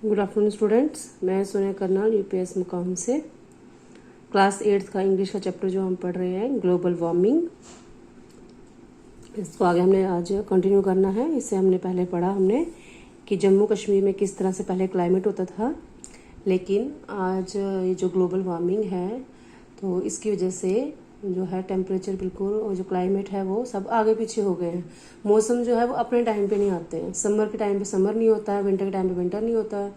Good afternoon students, मैं Sonia Karnal UPS मुकाम से क्लास 8th का इंग्लिश का चैप्टर जो हम पढ़ रहे हैं ग्लोबल वार्मिंग, इसको आगे हमने आज कंटिन्यू करना है। इससे हमने पहले पढ़ा हमने कि जम्मू कश्मीर में किस तरह से पहले क्लाइमेट होता था, लेकिन आज ये जो ग्लोबल वार्मिंग है तो इसकी वजह से जो है टेम्परेचर बिल्कुल और जो क्लाइमेट है वो सब आगे पीछे हो गए हैं। मौसम जो है वो अपने टाइम पे नहीं आते हैं। समर के टाइम पे समर नहीं होता है, विंटर के टाइम पे विंटर नहीं होता है,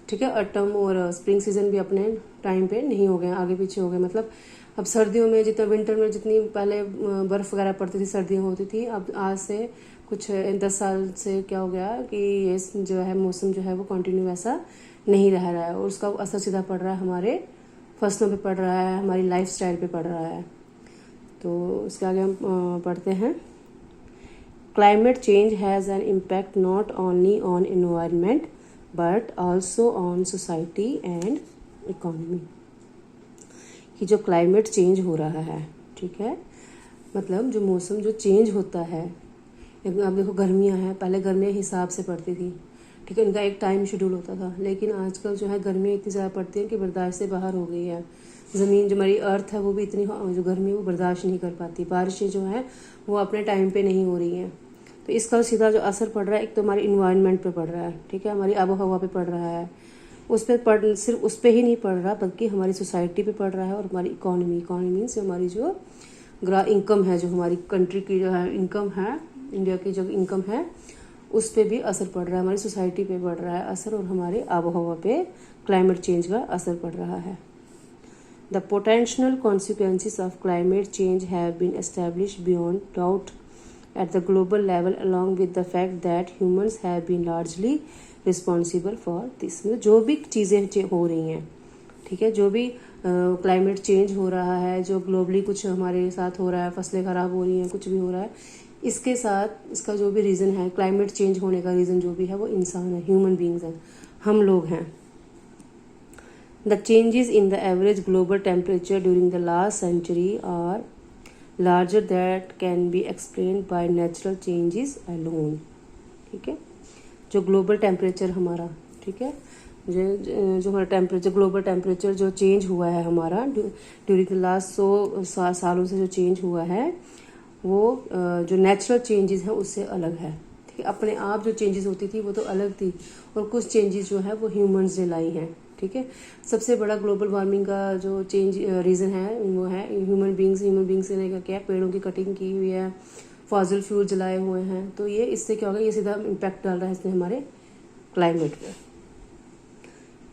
ठीक है। ऑटम और स्प्रिंग सीजन भी अपने टाइम पे नहीं हो गए, आगे पीछे हो गए। मतलब अब सर्दियों में जितना विंटर में जितनी पहले बर्फ़ वगैरह पड़ती थी, सर्दियाँ होती थी, अब आज से कुछ 10 साल से क्या हो गया कि ये जो है मौसम जो है वो कंटिन्यू ऐसा नहीं रह रहा है और उसका असर सीधा पड़ रहा है हमारे फसलों पे पड़ रहा है, हमारी लाइफ स्टाइल पे पड़ रहा है। तो इसके आगे हम पढ़ते हैं। Climate change has an impact not only on environment but also on society and economy. कि जो क्लाइमेट चेंज हो रहा है, ठीक है, मतलब जो मौसम जो चेंज होता है, अब देखो गर्मियां हैं, पहले गर्मियां हिसाब से पड़ती थी, ठीक है, इनका एक टाइम शेड्यूल होता था। लेकिन आजकल जो है गर्मियाँ इतनी ज़्यादा पड़ती हैं कि बर्दाश्त से बाहर हो गई है। ज़मीन जो हमारी अर्थ है वो भी इतनी जो गर्मी है वो बर्दाश्त नहीं कर पाती। बारिशें जो हैं वो अपने टाइम पे नहीं हो रही हैं। तो इसका सीधा जो असर पड़ रहा है, एक तो हमारी इन्वायरमेंट पे पड़ रहा है, ठीक है, हमारी आबो हवा पे पड़ रहा है, उस पर सिर्फ उस पर ही नहीं पड़ रहा बल्कि हमारी सोसाइटी पे पड़ रहा है और हमारी इकोनॉमी मीन्स हमारी जो इनकम है, जो हमारी कंट्री की जो है इनकम है, इंडिया की जो इनकम है उस पर भी असर पड़ रहा है, हमारी सोसाइटी पे पड़ रहा है असर और हमारे आबो हवा पे क्लाइमेट चेंज का असर पड़ रहा है। The potential consequences of climate change have been established beyond doubt at the global level, along with the fact that humans have been largely responsible for this. जो भी चीज़ें हो रही हैं, ठीक है, जो भी क्लाइमेट चेंज हो रहा है, जो ग्लोबली कुछ हमारे साथ हो रहा है, फसलें ख़राब हो रही हैं, कुछ भी हो रहा है, इसके साथ इसका जो भी रीज़न है, क्लाइमेट चेंज होने का रीज़न जो भी है वो इंसान है, ह्यूमन बींग्स हैं, हम लोग हैं। The changes in the average global temperature during the last century are larger that can be explained by natural changes alone, ठीक है। जो ग्लोबल टेम्परेचर हमारा, ठीक है, जो हमारा टेम्परेचर ग्लोबल टेम्परेचर जो चेंज हुआ है हमारा ड्यूरिंग द लास्ट 100 सालों से जो चेंज हुआ है वो जो नेचुरल चेंजेस हैं उससे अलग है, ठीक है। अपने आप जो चेंजेस होती थी वो तो अलग थी और कुछ चेंजेस जो है वो ह्यूमंस ने लाई हैं, ठीक है। सबसे बड़ा ग्लोबल वार्मिंग का जो चेंज रीज़न है वो है ह्यूमन बींग्स ने क्या है, पेड़ों की कटिंग की हुई है, फॉसिल फ्यूल जलाए हुए हैं। तो ये इससे क्या होगा, ये सीधा इम्पैक्ट डाल रहा है इसने हमारे क्लाइमेट पे।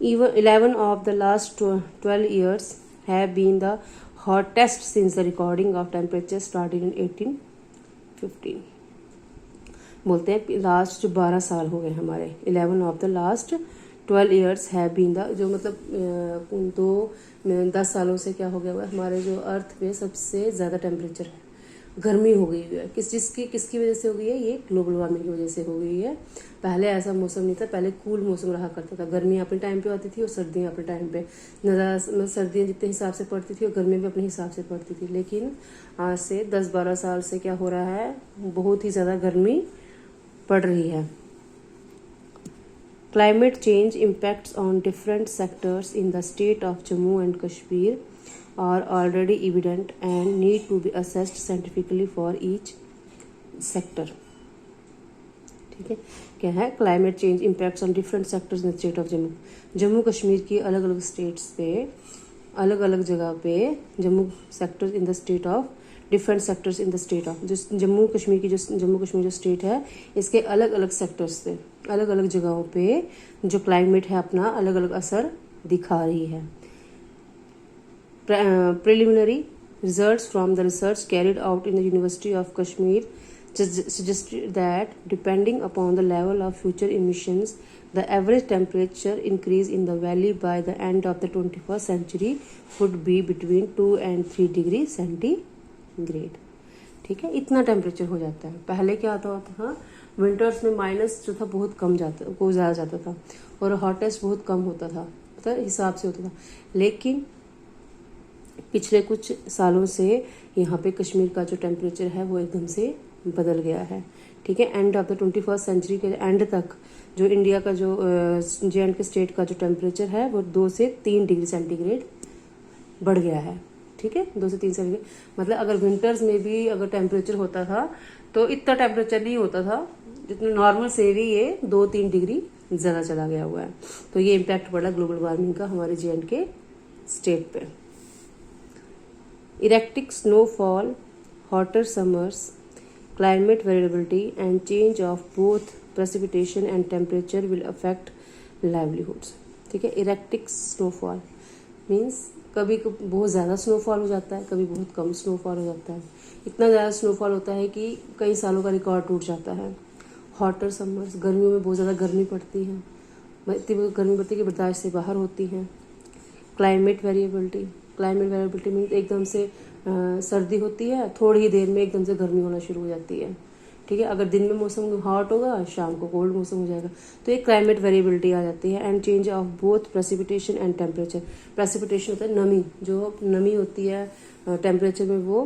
Even 11 of the last 12 years have been the hottest since the recording of temperature started in 1815. बोलते हैं लास्ट जो 12 साल हो गए हमारे, 11 of the last 12 years have been the, जो मतलब 10 सालों से क्या हो गया हुआ हमारे जो अर्थ पे सबसे ज़्यादा टेम्परेचर है, गर्मी हो गई है। किसकी वजह से हो गई है, ये ग्लोबल वार्मिंग की वजह से हो गई है। पहले ऐसा मौसम नहीं था, पहले कूल मौसम रहा करता था, गर्मियाँ अपने टाइम पे आती थी और सर्दियाँ अपने टाइम पे, ज़्यादा सर्दियाँ जितने हिसाब से पड़ती थी और गर्मियाँ भी अपने हिसाब से पड़ती थी। लेकिन आज से 10-12 साल से क्या हो रहा है, बहुत ही ज़्यादा गर्मी पड़ रही है। Climate change impacts on different sectors in the state of Jammu and Kashmir are already evident and need to be assessed scientifically for each sector, ठीक है। क्या है, climate change impacts on different sectors in the state of Jammu Kashmir की अलग अलग states पे, अलग अलग जगह पे Jammu sectors in the state of different sectors in the state of, जो जम्मू कश्मीर जो स्टेट है इसके अलग अलग सेक्टर्स पे, अलग अलग जगहों पे जो क्लाइमेट है अपना अलग अलग असर दिखा रही है। Preliminary results from the research carried out in the University of Kashmir suggested that depending upon the level of future emissions, the average temperature increase in the valley by the end of the 21st century would be between 2 and 3 degrees centigrade, ठीक है। इतना temperature हो जाता है। पहले क्या होता था, विंटर्स में माइनस जो था बहुत कम ज़्यादा जाता था और हॉटेस्ट बहुत कम होता था, मतलब हिसाब से होता था। लेकिन पिछले कुछ सालों से यहाँ पे कश्मीर का जो टेम्परेचर है वो एकदम से बदल गया है, ठीक है। End of the 21st century के एंड तक जो इंडिया का जो जे.एंड.के स्टेट का जो टेम्परेचर है वो 2 से 3 डिग्री सेंटीग्रेड बढ़ गया है। ठीक है, 2 से 3 सेंटीग्रेड, मतलब अगर विंटर्स में भी अगर टेम्परेचर होता था तो इतना टेम्परेचर नहीं होता था, जितना नॉर्मल से भी ये 2-3 डिग्री ज़्यादा चला गया हुआ है। तो ये इम्पैक्ट पड़ा ग्लोबल वार्मिंग का हमारे जे.एंड.के स्टेट पे। Erratic snowfall, hotter summers, climate variability and change of both precipitation and temperature will affect livelihoods। ठीक है, इरेक्टिक स्नोफॉल मीन्स कभी बहुत ज़्यादा स्नोफॉल हो जाता है, कभी बहुत कम स्नोफॉल हो जाता है। इतना ज़्यादा स्नोफॉल होता है कि कई सालों का रिकॉर्ड टूट जाता है। हॉटर समर्स, गर्मियों में बहुत ज़्यादा गर्मी पड़ती है, इतनी गर्मी पड़ती है कि बर्दाश्त से बाहर होती है। क्लाइमेट वेरिएबिलिटी मीन्स एकदम से सर्दी होती है, थोड़ी ही देर में एकदम से गर्मी होना शुरू हो जाती है। ठीक है, अगर दिन में मौसम हॉट होगा, शाम को कोल्ड मौसम हो जाएगा, तो ये क्लाइमेट वेरिएबिलिटी आ जाती है। And change of both precipitation and temperature. Precipitation होता है नमी, जो नमी होती है टेम्परेचर में वो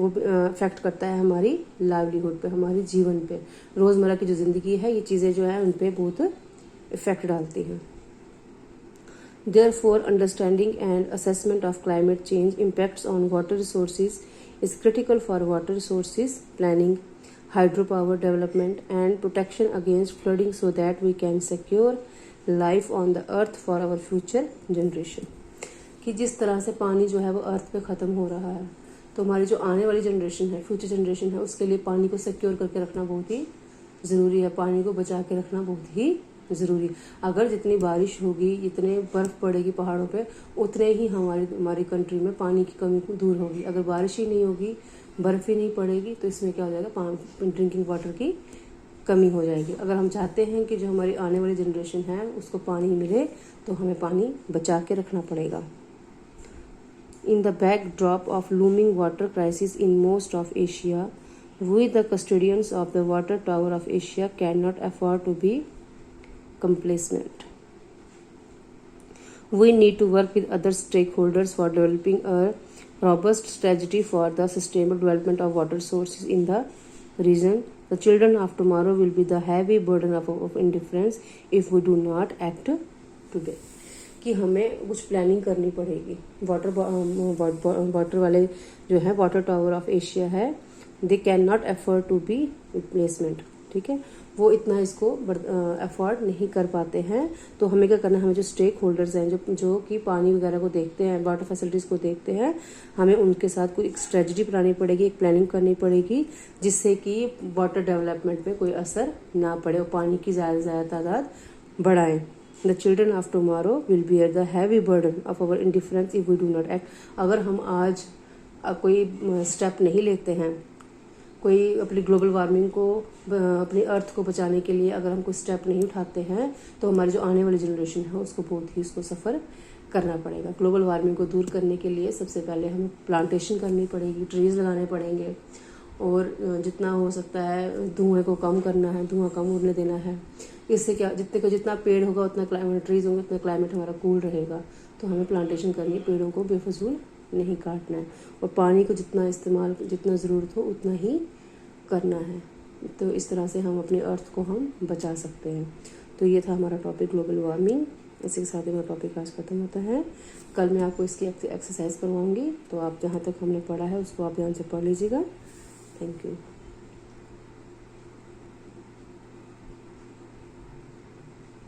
अफेक्ट करता है हमारी लाइवलीहुड पे, हमारी जीवन पे, रोज़मर्रा की जो ज़िंदगी है, ये चीज़ें जो है उन पर बहुत इफेक्ट डालती हैं। Therefore, understanding and assessment of climate change impacts on water resources is critical for water resources planning, hydropower development, and protection against flooding so that we can secure life on the earth for our future generation। कि जिस तरह से पानी जो है वो अर्थ पे ख़त्म हो रहा है, तो हमारी जो आने वाली जनरेशन है, फ्यूचर जनरेशन है, उसके लिए पानी को सिक्योर करके रखना बहुत ही ज़रूरी है। पानी को बचा के रखना बहुत ही ज़रूरी। अगर जितनी बारिश होगी, जितने बर्फ़ पड़ेगी पहाड़ों पे, उतने ही हमारी कंट्री में पानी की कमी दूर होगी। अगर बारिश ही नहीं होगी, बर्फ़ ही नहीं पड़ेगी, तो इसमें क्या हो जाएगा, ड्रिंकिंग वाटर की कमी हो जाएगी। अगर हम चाहते हैं कि जो हमारी आने वाली जनरेशन है उसको पानी मिले, तो हमें पानी बचा के रखना पड़ेगा। In the backdrop of looming water crisis in most of Asia, we the custodians of the water tower of Asia cannot afford to be complacent. We need to work with other stakeholders for developing a robust strategy for the sustainable development of water sources in the region. The children of tomorrow will be the heavy burden of indifference if we do not act today। कि हमें कुछ planning करनी पड़ेगी। Water वाले जो है water tower of Asia है, they can not afford to be replacement. ठीक है, वो इतना इसको अफोर्ड नहीं कर पाते हैं। तो हमें क्या करना है, हमें जो स्टेक होल्डर्स हैं, जो कि पानी वगैरह को देखते हैं, वाटर फैसिलिटीज़ को देखते हैं, हमें उनके साथ कोई एक स्ट्रेटजी बनानी पड़ेगी, एक प्लानिंग करनी पड़ेगी, जिससे कि वाटर डेवलपमेंट पे कोई असर ना पड़े और पानी की ज़्यादा से ज़्यादा तादाद बढ़ाएं। The children of tomorrow will bear the heavy burden of our indifference if we do not act। अगर हम आज कोई स्टेप नहीं लेते हैं, कोई अपनी ग्लोबल वार्मिंग को, अपनी अर्थ को बचाने के लिए अगर हम कोई स्टेप नहीं उठाते हैं, तो हमारी जो आने वाली जनरेशन है उसको बहुत ही उसको सफ़र करना पड़ेगा। ग्लोबल वार्मिंग को दूर करने के लिए सबसे पहले हमें प्लांटेशन करनी पड़ेगी, ट्रीज़ लगाने पड़ेंगे, और जितना हो सकता है धुएँ को कम करना है, धुआं कम उड़ने देना है। इससे क्या, जितना पेड़ होगा उतना क्लाइमेट, ट्रीज होंगे उतना क्लाइमेट हमारा कूल रहेगा। तो हमें प्लांटेशन करनी है, पेड़ों को बेफजूल नहीं काटना है, और पानी को जितना इस्तेमाल, जितना ज़रूरत हो उतना ही करना है। तो इस तरह से हम अपनी अर्थ को हम बचा सकते हैं। तो ये था हमारा टॉपिक ग्लोबल वार्मिंग। इसी के साथ ही मेरा टॉपिक आज खत्म होता है। कल मैं आपको इसकी एक्सरसाइज करवाऊँगी, तो आप जहाँ तक हमने पढ़ा है उसको आप ध्यान से पढ़ लीजिएगा। Thank you.